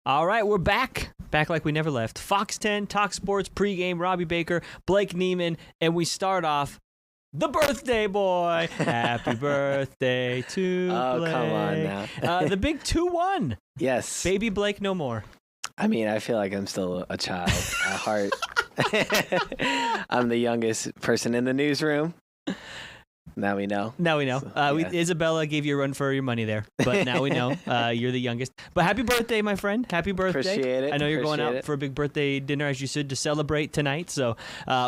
All right, we're back. Back like we never left. Fox 10, Talk Sports, pregame, Robby Baker, Blake Niemann, and we start off the birthday boy. Happy birthday to Blake. Oh, come on now. The big 2-1. Yes. Baby Blake no more. I mean, I feel like I'm still a child at heart. I'm the youngest person in the newsroom. Now we know. Now we know. So, yeah. Isabella gave you a run for your money there, but now we know you're the youngest. But happy birthday, my friend. Happy birthday. Appreciate it. I know you're going out Appreciate it. for a big birthday dinner, as you said, to celebrate tonight. So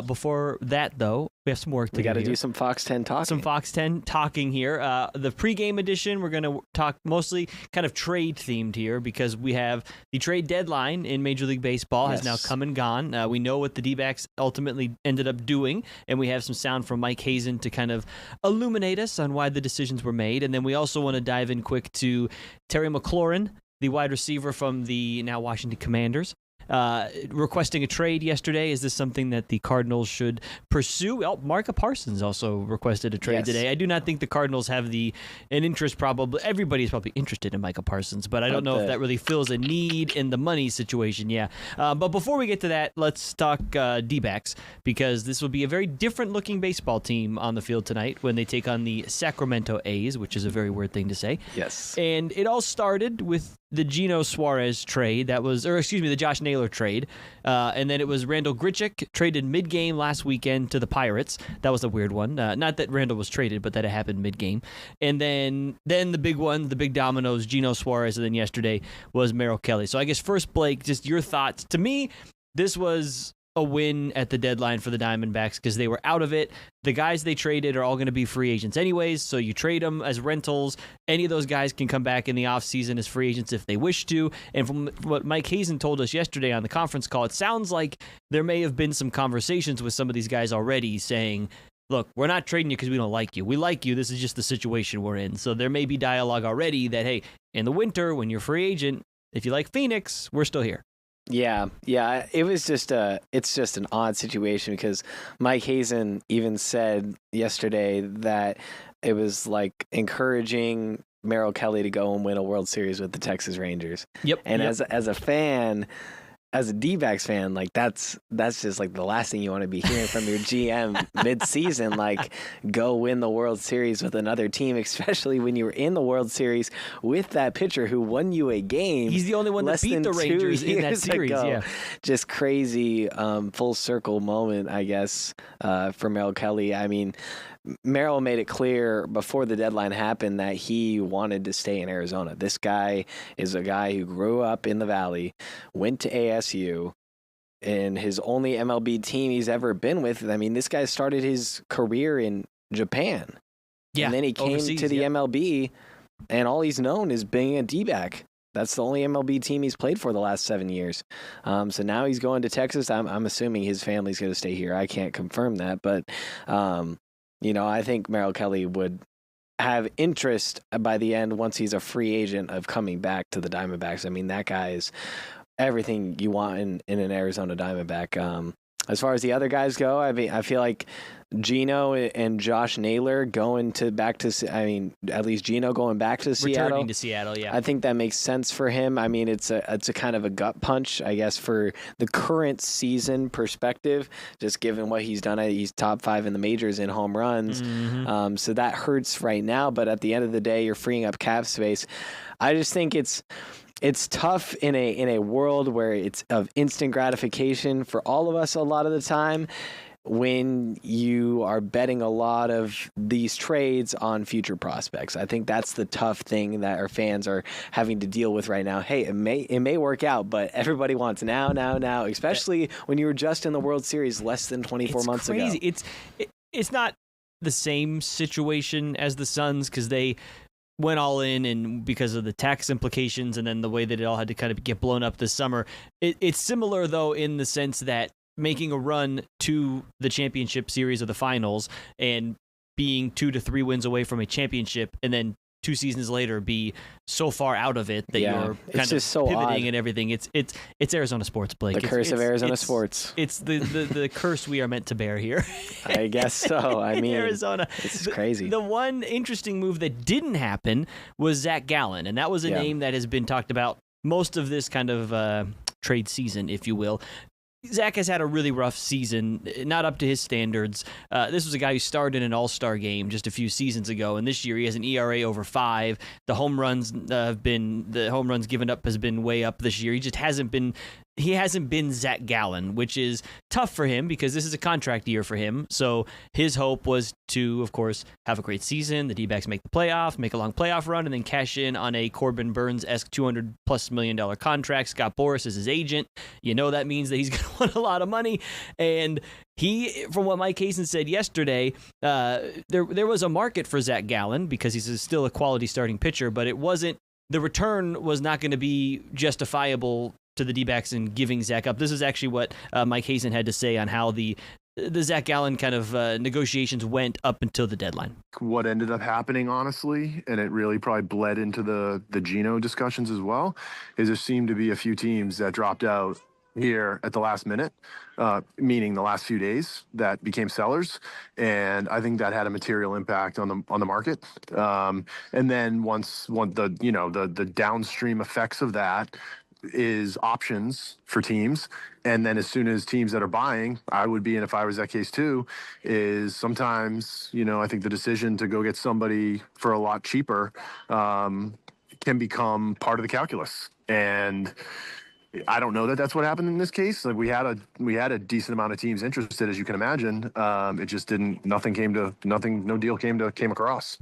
before that, though, we have some work to do. We got to here. do some Fox 10 talking. Some Fox 10 talking here. The pregame edition, we're going to talk mostly kind of trade themed here because we have the trade deadline in Major League Baseball has now come and gone. We know what the D-backs ultimately ended up doing, and we have some sound from Mike Hazen to kind of illuminate us on why the decisions were made. And then we also want to dive in quick to Terry McLaurin, the wide receiver from the now Washington Commanders. Requesting a trade yesterday. Is this something that the Cardinals should pursue? Oh, Micah Parsons also requested a trade today. I do not think the Cardinals have an interest. Probably everybody's probably interested in Micah Parsons, but I don't know if that really fills a need in the money situation. Yeah. But before we get to that, let's talk D-backs, because this will be a very different looking baseball team on the field tonight when they take on the Sacramento A's, which is a very weird thing to say. Yes. And it all started with the Geno Suarez trade the Josh Naylor trade. And then it was Randall Grichuk traded mid-game last weekend to the Pirates. That was a weird one. Not that Randall was traded, but that it happened mid-game. And then the big one, the big dominoes, Geno Suarez, and then yesterday was Merrill Kelly. So I guess first, Blake, just your thoughts. To me, this was a win at the deadline for the Diamondbacks because they were out of it. The guys they traded are all going to be free agents anyways, so you trade them as rentals. Any of those guys can come back in the offseason as free agents if they wish to. And from what Mike Hazen told us yesterday on the conference call, it sounds like there may have been some conversations with some of these guys already saying, look, we're not trading you because we don't like you. We like you. This is just the situation we're in. So there may be dialogue already that, hey, in the winter, when you're a free agent, if you like Phoenix, we're still here. Yeah. It was it's just an odd situation because Mike Hazen even said yesterday that it was like encouraging Merrill Kelly to go and win a World Series with the Texas Rangers. Yep. And as a fan, as a D-backs fan, like that's just like the last thing you want to be hearing from your GM mid-season. Like, go win the World Series with another team, especially when you were in the World Series with that pitcher who won you a game. He's the only one that beat the Rangers in that series. Ago. Yeah, just crazy full circle moment, I guess, for Merrill Kelly. I mean, Merrill made it clear before the deadline happened that he wanted to stay in Arizona. This guy is a guy who grew up in the Valley, went to ASU, and his only MLB team he's ever been with. I mean, this guy started his career in Japan. Yeah, and then he came to the MLB, and all he's known is being a D-back. That's the only MLB team he's played for the last 7 years. So now he's going to Texas. I'm assuming his family's going to stay here. I can't confirm that, but I think Merrill Kelly would have interest by the end once he's a free agent of coming back to the Diamondbacks. I mean, that guy is everything you want in an Arizona Diamondback. As far as the other guys go, I mean, I feel like Geno and Josh Naylor at least Geno going back to Seattle. Returning to Seattle, yeah. I think that makes sense for him. I mean, it's a kind of a gut punch, I guess, for the current season perspective, just given what he's done. He's top 5 in the majors in home runs. Mm-hmm. So that hurts right now. But at the end of the day, you're freeing up cap space. I just think it's tough in a world where it's of instant gratification for all of us a lot of the time when you are betting a lot of these trades on future prospects. I think that's the tough thing that our fans are having to deal with right now. Hey, it may work out, but everybody wants now, especially when you were just in the World Series less than 24 months ago. It's not the same situation as the Suns because they went all in, and because of the tax implications and then the way that it all had to kind of get blown up this summer. It's similar, though, in the sense that making a run to the championship series or the finals and being 2 to 3 wins away from a championship and then 2 seasons later be so far out of it that you're kind of so pivoting odd. And everything. It's Arizona sports, Blake. The curse of Arizona sports. It's the curse we are meant to bear here. I guess so. I mean, Arizona. It's crazy. The one interesting move that didn't happen was Zach Gallen, and that was a name that has been talked about most of this kind of trade season, if you will. Zach has had a really rough season, not up to his standards. This was a guy who started in an all-star game just a few seasons ago, and this year he has an ERA over 5. The home runs given up has been way up this year. He just hasn't been Zach Gallen, which is tough for him because this is a contract year for him. So his hope was to, of course, have a great season. The D-backs make the playoffs, make a long playoff run, and then cash in on a Corbin Burns-esque $200+ million contract. Scott Boras is his agent. You know that means that he's going to want a lot of money. And he, from what Mike Hazen said yesterday, there was a market for Zach Gallen because he's still a quality starting pitcher, but the return was not going to be justifiable to the D-backs in giving Zach up. This is actually what Mike Hazen had to say on how the Zach Gallen kind of negotiations went up until the deadline. What ended up happening, honestly, and it really probably bled into the Geno discussions as well, is there seemed to be a few teams that dropped out here at the last minute, meaning the last few days, that became sellers, and I think that had a material impact on the market. And then once the downstream effects of that is options for teams. And then as soon as teams that are buying, I would be, and if I was that case too, is sometimes, I think the decision to go get somebody for a lot cheaper can become part of the calculus. And I don't know that that's what happened in this case. Like we had a decent amount of teams interested, as you can imagine. It just no deal came across.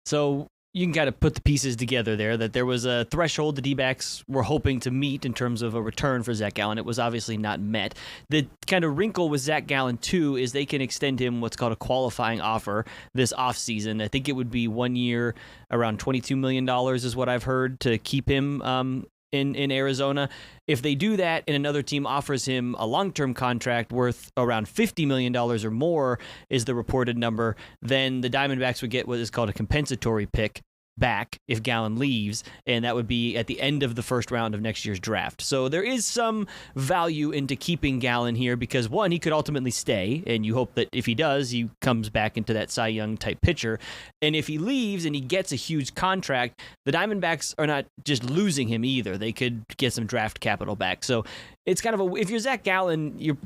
So you can kind of put the pieces together there, that there was a threshold the D-backs were hoping to meet in terms of a return for Zach Gallen. It was obviously not met. The kind of wrinkle with Zach Gallen, too, is they can extend him what's called a qualifying offer this offseason. I think it would be 1 year, around $22 million is what I've heard, to keep him in Arizona. If they do that and another team offers him a long-term contract worth around $50 million or more is the reported number, then the Diamondbacks would get what is called a compensatory pick back if Gallen leaves, and that would be at the end of the first round of next year's draft. So there is some value into keeping Gallen here because, one, he could ultimately stay, and you hope that if he does, he comes back into that Cy Young type pitcher. And if he leaves and he gets a huge contract, the Diamondbacks are not just losing him either. They could get some draft capital back. So it's kind of if you're Zach Gallen,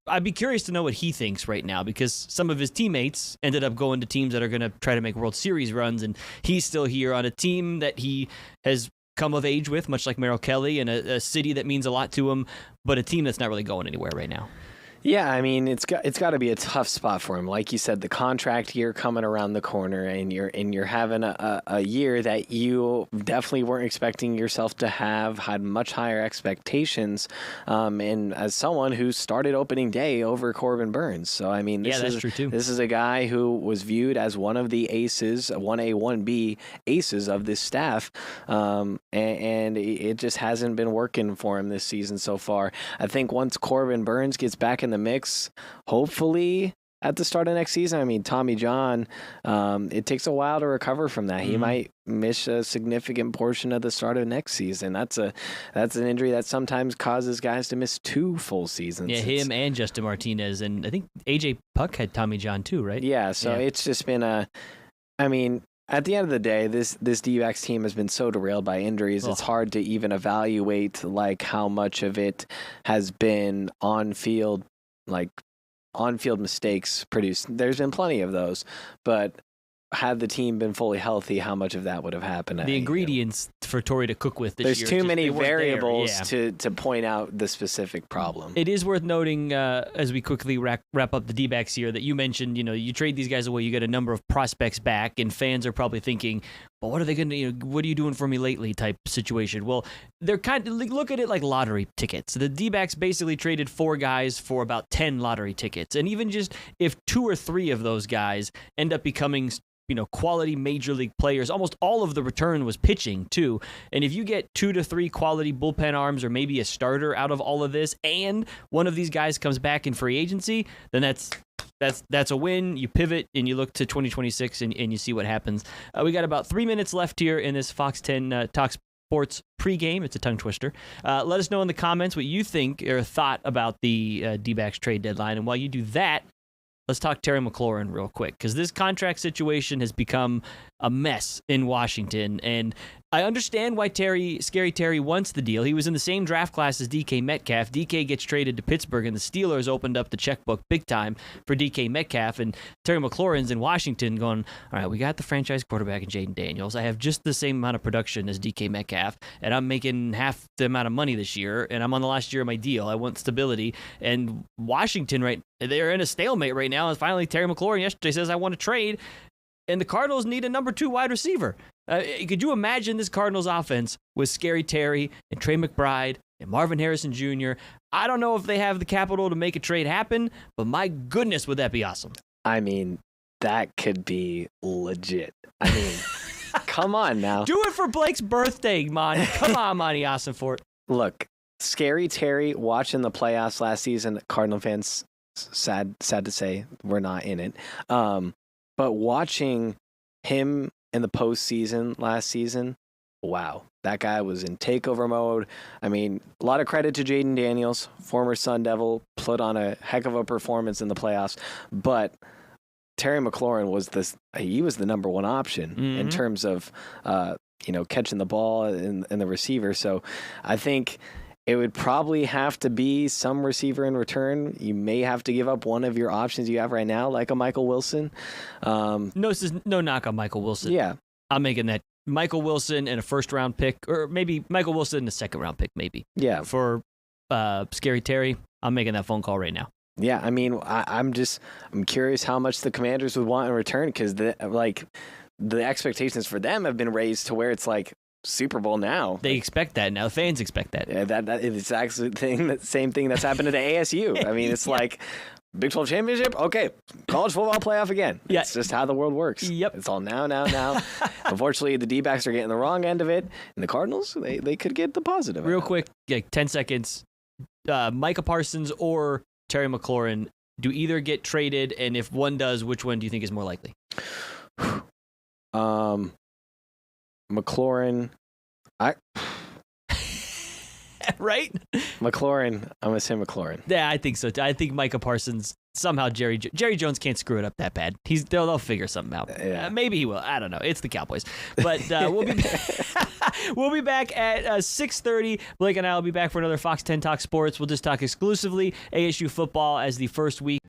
I'd be curious to know what he thinks right now, because some of his teammates ended up going to teams that are going to try to make World Series runs, and he's still here on a team that he has come of age with, much like Merrill Kelly, and a city that means a lot to him, but a team that's not really going anywhere right now. Yeah, I mean, it's got to be a tough spot for him. Like you said, the contract year coming around the corner, and you're having a year that you definitely weren't expecting yourself to have, had much higher expectations. And as someone who started opening day over Corbin Burns, so I mean, that's true too. This is a guy who was viewed as one of the aces, 1A, 1B aces of this staff, and it just hasn't been working for him this season so far. I think once Corbin Burns gets back in the mix, hopefully at the start of next season. I mean, Tommy John, it takes a while to recover from that. He might miss a significant portion of the start of next season. That's an injury that sometimes causes guys to miss 2 full seasons. Yeah, him and Justin Martinez, and I think AJ Puck had Tommy John too, right? Yeah, so it's just been at the end of the day, this D-backs team has been so derailed by injuries. It's hard to even evaluate like how much of it has been on-field mistakes produced. There's been plenty of those, but had the team been fully healthy, how much of that would have happened? The ingredients for Torey to cook with this year. There's too many variables to point out the specific problem. It is worth noting, as we quickly wrap up the D-backs here, that you mentioned, you trade these guys away, you get a number of prospects back, and fans are probably thinking, well, what are they going to, what are you doing for me lately type situation? Well, they're kind of, look at it like lottery tickets. The D-backs basically traded 4 guys for about 10 lottery tickets. And even just if 2 or 3 of those guys end up becoming quality major league players, almost all of the return was pitching too. And if you get 2 to 3 quality bullpen arms or maybe a starter out of all of this, and one of these guys comes back in free agency, then that's a win. You pivot and you look to 2026 and you see what happens. We got about 3 minutes left here in this Fox 10 Talk Sports pregame. It's a tongue twister. Let us know in the comments what you think or thought about the D-backs trade deadline. And while you do that, let's talk Terry McLaurin real quick, because this contract situation has become a mess in Washington. And I understand why Scary Terry wants the deal. He was in the same draft class as DK Metcalf. DK gets traded to Pittsburgh, and the Steelers opened up the checkbook big time for DK Metcalf. And Terry McLaurin's in Washington going, all right, we got the franchise quarterback in Jaden Daniels. I have just the same amount of production as DK Metcalf, and I'm making half the amount of money this year, and I'm on the last year of my deal. I want stability. And Washington, they're in a stalemate right now, and finally Terry McLaurin yesterday says, I want to trade. And the Cardinals need a number 2 wide receiver. Could you imagine this Cardinals offense with Scary Terry and Trey McBride and Marvin Harrison Jr.? I don't know if they have the capital to make a trade happen, but my goodness, would that be awesome? I mean, that could be legit. I mean, come on now. Do it for Blake's birthday, Monty. Come on, Monty Ossenfort. Look, Scary Terry watching the playoffs last season, Cardinal fans, sad to say, we're not in it. But watching him in the postseason last season, wow, that guy was in takeover mode. I mean, a lot of credit to Jaden Daniels, former Sun Devil, put on a heck of a performance in the playoffs. But Terry McLaurin was the number 1 option in terms of catching the ball and the receiver. So I think it would probably have to be some receiver in return. You may have to give up one of your options you have right now, like a Michael Wilson. No knock on Michael Wilson. Yeah. I'm making that Michael Wilson and a first-round pick, or maybe Michael Wilson and a second-round pick, maybe. Yeah. For Scary Terry, I'm making that phone call right now. Yeah, I mean, I'm curious how much the Commanders would want in return, because the expectations for them have been raised to where it's like, Super Bowl now. They expect that now. Fans expect that. Yeah, that is actually the same thing that's happened at ASU. I mean, it's like Big 12 championship. Okay, college football playoff again. Yeah. It's just how the world works. Yep. It's all now. Unfortunately, the D-backs are getting the wrong end of it, and the Cardinals they could get the positive. Real quick, 10 seconds. Micah Parsons or Terry McLaurin, do either get traded? And if one does, which one do you think is more likely? McLaurin, right? McLaurin, I'm gonna say McLaurin. Yeah, I think so too. I think Micah Parsons, somehow Jerry Jones can't screw it up that bad. They'll figure something out. Yeah. Maybe he will. I don't know. It's the Cowboys. But we'll be back at 6:30. Blake and I will be back for another Fox 10 Talk Sports. We'll just talk exclusively ASU football as the first week